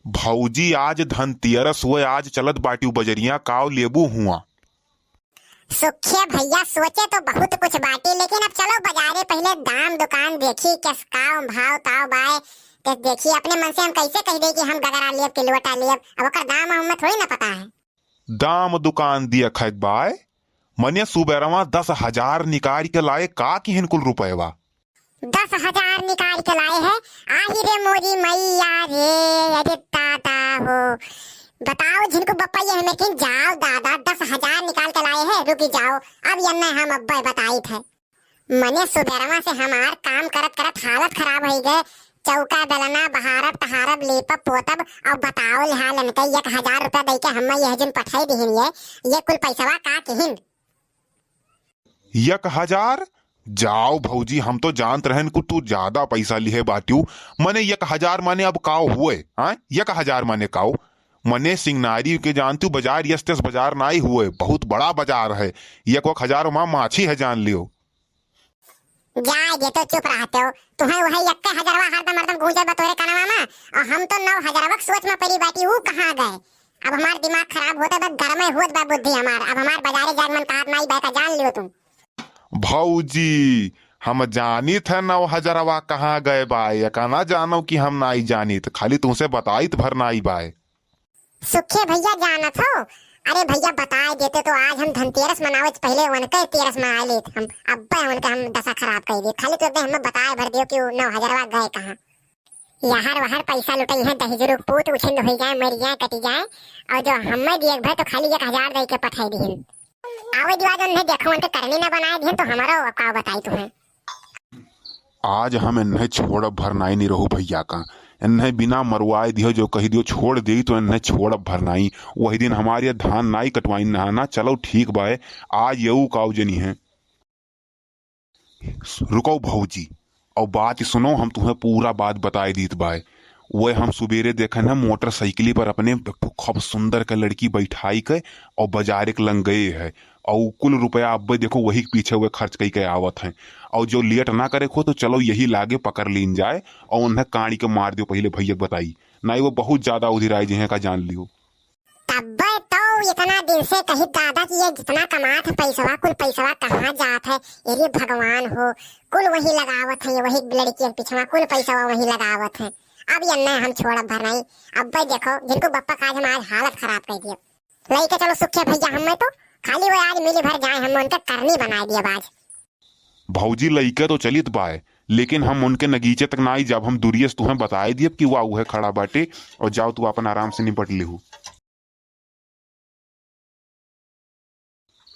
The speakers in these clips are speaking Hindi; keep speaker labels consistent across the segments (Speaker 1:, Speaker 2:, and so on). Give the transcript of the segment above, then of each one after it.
Speaker 1: भौजी आज धनतेरस हुए, आज चलत बाटी बजरिया काव लेबू हुआ।
Speaker 2: सुखे भैया सोचे तो बहुत कुछ बाटी, लेकिन अब चलो बाजारे पहले दाम दुकान देखी किस काव भाव ताव बाय ते देखी। अपने मन से हम कैसे कह दे कि हम गगरा लेब कि लोटा लेब, अब ओकर दाम हमें थोड़ी ना पता है।
Speaker 1: दाम दुकान दिया खैत बाय मने सुबेरवा 10,000 निकाल के लाए का कि हिनकुल रुपएवा
Speaker 2: 10,000 निकाल के लाए हैं। आही रे मोरी मैया रे, अरे दादा हो, बताओ जिनको बप्पा ये हमें कि जाओ दादा 10,000 निकाल के लाए हैं, रुकी जाओ। अब ये न हम अब्बा बताई थे मने सुबेरवा से हमार काम करत करत हालत खराब हो गए। चौका बेलना बहारब तहारब लेपब पोतब, अब बताओ हाल इनके 1,000 रुपया दे के हम यह जिन पठाई दिहिन ये कुल पैसवा का किहिन
Speaker 1: 1,000। जाओ भौजी, हम तो जानत रहन कि तू ज्यादा पैसा लिहे बाटू। मने 1,000 माने अब काव हुए? हाँ 1,000 माने काव मने सिंगनारी के जानती बाजार यस बाजार नाई हुए, बहुत बड़ा बाजार है। 1,000 माँ माछी है जान लियो।
Speaker 2: जाए ये तो चुप रहते हो, तुम्हें वही 1,000 हरदम हरदम गूंजे बतोरे कनवा में, और हम तो 9,000 सोच में पड़ी बाटी वो कहाँ गए। अब हमार दिमाग खराब होता बस घर में होत बा बुद्धि हमार। अब हमार बाजारे जाग मन कहत नहीं बैठा जान लियो तुम।
Speaker 1: भौजी हम जानी थे 9,000 कहाँ गए बाय, या कहना जानो कि हम नाई जानी, तो खाली तुमसे बताई भर नाई बाय।
Speaker 2: सुखे भैया जाना था। अरे भैया बता देते तो आज हम धनतेरस मनावे पहले उनके तेरस मना लेते हम। अब्बा उनका हम दशा खराब कर दी, खाली तो हमें बताए भर दियो कि 9,000 गए कहाँ। यहाँ वहाँ पैसा लुटाई है, दहेजरू पूत उछिंद हो जाए, मर जाए, कटी जाए, और जो हमें दिए भाई तो खाली 1,000 दे के पठाई दी। आवे दिवाज उन्हें देखो उनके करनी ना बनाए दी तो हमारा का बताई तुम्हें।
Speaker 1: आज हम इन्हें छोड़ भरनाई नहीं रहू भैया का, इन्हें बिना मरवाए दियो जो कही दियो छोड़ दी तो इन्हें छोड़ भरनाई। वही दिन हमारे धान नाई कटवाई नहाना। चलो ठीक बाय, आज यू काव जनी है। रुको भौजी और बात सुनो, हम तुम्हें पूरा बात बताई दीत बाय। वो हम सुबेरे देखा ना मोटरसाइकिल पर अपने खूब सुंदर का लड़की बैठाई के और बाजार के लंग गए है, और कुल रुपया अब देखो वही पीछे हुए खर्च कई के आवत हैं। और जो लेट ना करे खो तो चलो यही लागे पकड़ लीन जाए और उन्हें काड़ी के मार दियो। पहले भैया बताई नहीं, वो बहुत ज्यादा उधिराई जी का जान लियो।
Speaker 2: तब तो इतना दिन से कही दादा कि ये जितना कमात है पैसा कुल पैसा कहाँ जात है, ये भगवान हो, कुल वही लगावत है, वही लड़की के पीछे कुल पैसा वही लगावत है। अब ये नहीं हम छोड़ भर नहीं। अब भाई देखो जिनको बप्पा का आज हमारी हालत खराब कर दिया। लेके चलो सुखे भैया हमें तो खाली वो आज मिली भर जाए, हम उनका करनी बना दिया बाज।
Speaker 1: भौजी लईके तो चलित बाय, लेकिन हम उनके नगीचे तक ना आई। जब हम दूरिये तुम्हें बताए दिए कि वाह है खड़ा बाटे, और जाओ तू अपन आराम से निपट लिहू।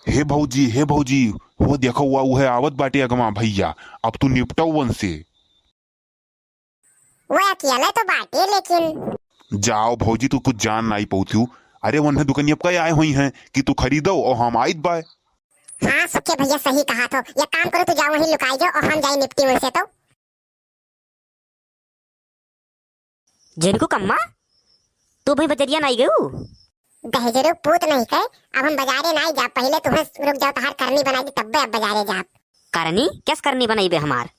Speaker 1: हे भौजी वो देखो वाह है आवत बाटे अगवा भैया, अब तू निपटो वन से।
Speaker 2: वो अकेले तो बाटे लेकिन।
Speaker 1: जाओ भौजी तू कुछ जान नहीं पहुंचू। अरे वन्हे दुकानिया कई आए हुई हैं कि तू खरीदो और हम आइत बाय।
Speaker 2: हाँ सुखे भैया सही कहा, तो ये काम करो तो जाओ वहीं लुकाई जाओ और हम जाए निपटी उनसे। तो
Speaker 3: जिनको कम्मा तू भाई बजरिया नहीं गयू
Speaker 2: दहेजरू पूत नहीं कहे। अब हम बाजारे नहीं जा, पहले तुम्हें रुक जाओ तहार करनी बनाई दी तब अब बाजारे जा।
Speaker 3: करनी कैस करनी बनाई बे हमार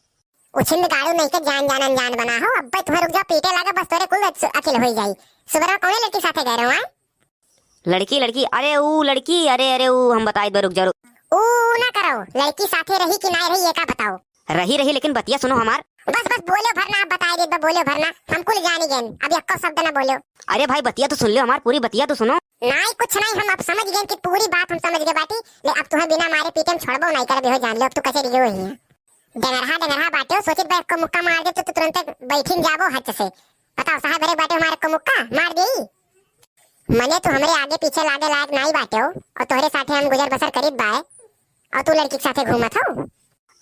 Speaker 2: उछिंद गाड़ू नहीं के जान जान अनजान बना हो। अब तुम्हें रुक जाओ पीटे लगा बस तोरे कुल अकेले हो जाई। सुबह कौन लड़की साथे गए रहो?
Speaker 3: लड़की अरे वो लड़की अरे वो हम बताई दो, रुक जा
Speaker 2: ऊ ना करो, लड़की साथे रही कि नहीं रही ये का बताओ।
Speaker 3: रही लेकिन बतिया सुनो हमार।
Speaker 2: बस बोलो भरना, आप बताए दे बोलो भरना, हम कुल जानी गए, अब एको शब्द ना बोलो।
Speaker 3: अरे भाई बतिया तो सुन लियो हमार, पूरी बतिया तो सुनो।
Speaker 2: नहीं कुछ नहीं, हम अब समझ गए कि पूरी बात हम समझ गए बाटी। ले अब तुम्हें बिना मारे पीटे हम छोड़बो नहीं कर हो जान लो। अब तू कैसे रियो ही डंगरहा बाटे सोचित बैठ को मुक्का मार दे तो तुरंत बैठिन जाबो हच से। बताओ साहब बड़े बाटे हमारे को मुक्का मार देई। मने तो हमरे आगे पीछे लागे लायक नहीं बाटे हो, और तोहरे साथे हम गुजर बसर करीत बाए, और तू लड़की के साथे घूमत हो।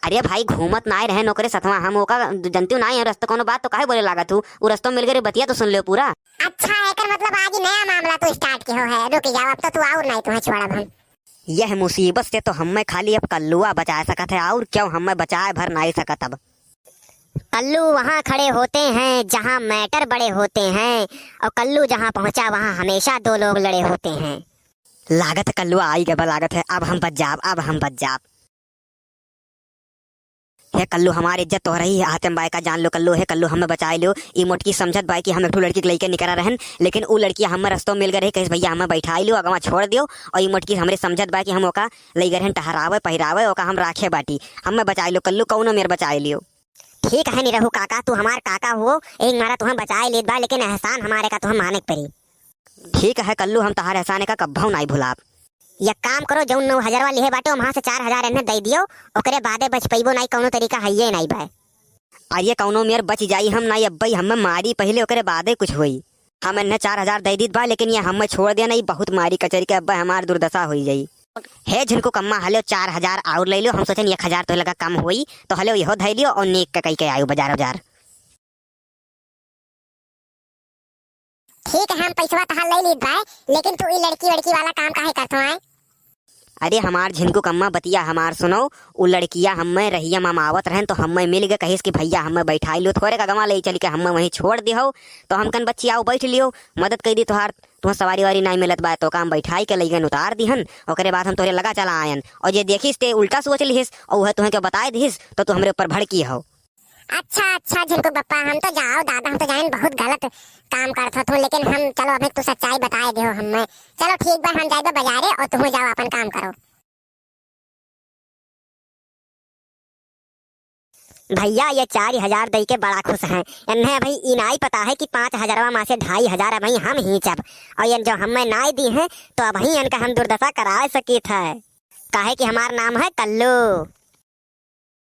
Speaker 3: अरे भाई घूमत ना रहे नौकरे सतवा, हम ओका जनती नहीं है रास्ता कोनो बात तो काहे बोले लागत हूँ। वो रास्ता मिल गए बतिया तो सुन लियो पूरा।
Speaker 2: अच्छा एकर मतलब आज ही नया मामला तो स्टार्ट के हो है। रुक जाओ अब तो तू और नहीं तुम्हें छोड़ब हम।
Speaker 3: यह मुसीबत से तो हमें खाली अब कल्लुआ बचा सकत है, और क्यों हमें बचाए भर नहीं सकत। अब
Speaker 2: कल्लू वहाँ खड़े होते हैं जहाँ मैटर बड़े होते हैं, और कल्लू जहाँ पहुँचा वहाँ हमेशा दो लोग लड़े होते हैं।
Speaker 3: लागत कल्लुआ आई गबा लागत है। अब हम बच जाब। हे कल्लू हमारी इज्जत तो रही है आतम बाई का जान लो कल्लू है कल्लू हमें बचाए लो ई मोटकी समझत बाई कि हम एक लड़की लेके निकला रहन लेकिन वो लड़की हमें रस्तों मिल गए कहे भैया हमें बैठाई लो अगवा छोड़ दियो और ई मोटकी हमरे समझत बाई कि हम ओका ले गए टहरावे पहिरावे ओका हम राखे बाटी हमें बचाए लो कल्लू कौनो मेरे बचाए लियो।
Speaker 2: ठीक है नहीं रहू काका, तू हमार काका हो, एक मारा तुम्हें बचाए लेत बा, लेकिन एहसान हमारे का तुम्हें माने के पड़ी।
Speaker 3: ठीक है कल्लू हम तहार एहसाने का कब्भाऊ नहीं भुलाब।
Speaker 2: एक काम करो, जो 9,000 वाली है बाटे वहां से 4,000 इन्हें दे दियो, ओकरे बादे बच पैबो नहीं कौनो तरीका है ये नहीं बा।
Speaker 3: आइए कौनो मेर बच जाई हम नहीं अब्बई हमें मारी पहले ओकरे बादे कुछ हुई हम इन्हें 4,000 दे दीत बा लेकिन ये हमें छोड़ दिया नहीं बहुत मारी कचरी के अब्बा हमार दुर्दशा हुई जाई है जिनको कम्मा हलो 4,000 और ले लो हम सोचन 1,000 तो लगा कम हुई तो हलो यहो धै लियो और नेक का कई के आयो बाजार।
Speaker 2: ठीक है हम पैसा तहां ले लीत बा, लेकिन तू ई लड़की वाला काम काहे करतो है?
Speaker 3: अरे हमार झिनको कम्मा बतिया हमार सुनो उ लड़किया हमें रहिया मामावत रहन तो हमें मिल गए कहिस कि भैया हमें बैठाई लो थोड़े का गवा ले चल के हमें वहीं छोड़ दियो तो हम कन बच्ची आओ बैठ लियो मदद कर दी तोहार तुम्हें सवारी वारी नहीं मिलत बा तो काम बैठाई के लईगन उतार दिहन ओकरे बाद हम तोरे लगा चला आयन और ये देखिस ते उल्टा सोच लिहिस और वह तुम्हें के बताए दिस तो तू हमरे ऊपर भड़की हो।
Speaker 2: अच्छा झिनको बप्पा, हम तो जाओ दादा, हम तो जान बहुत गलत काम करत हो, लेकिन हम चलो अभी तू सच्चाई बताए दियो हमें। चलो ठीक बा, हम जाए बाजारे और तुम जाओ अपन काम करो। भैया ये 4,000 दे के बड़ा खुश हैं, इन्हें भाई इनाई पता है कि 5,000 में से 2,500 अभी हम ही जब और ये जो हमें नाई दी है तो अब ही इनका हम दुर्दशा करा सके थे काहे कि हमारा नाम है कल्लू।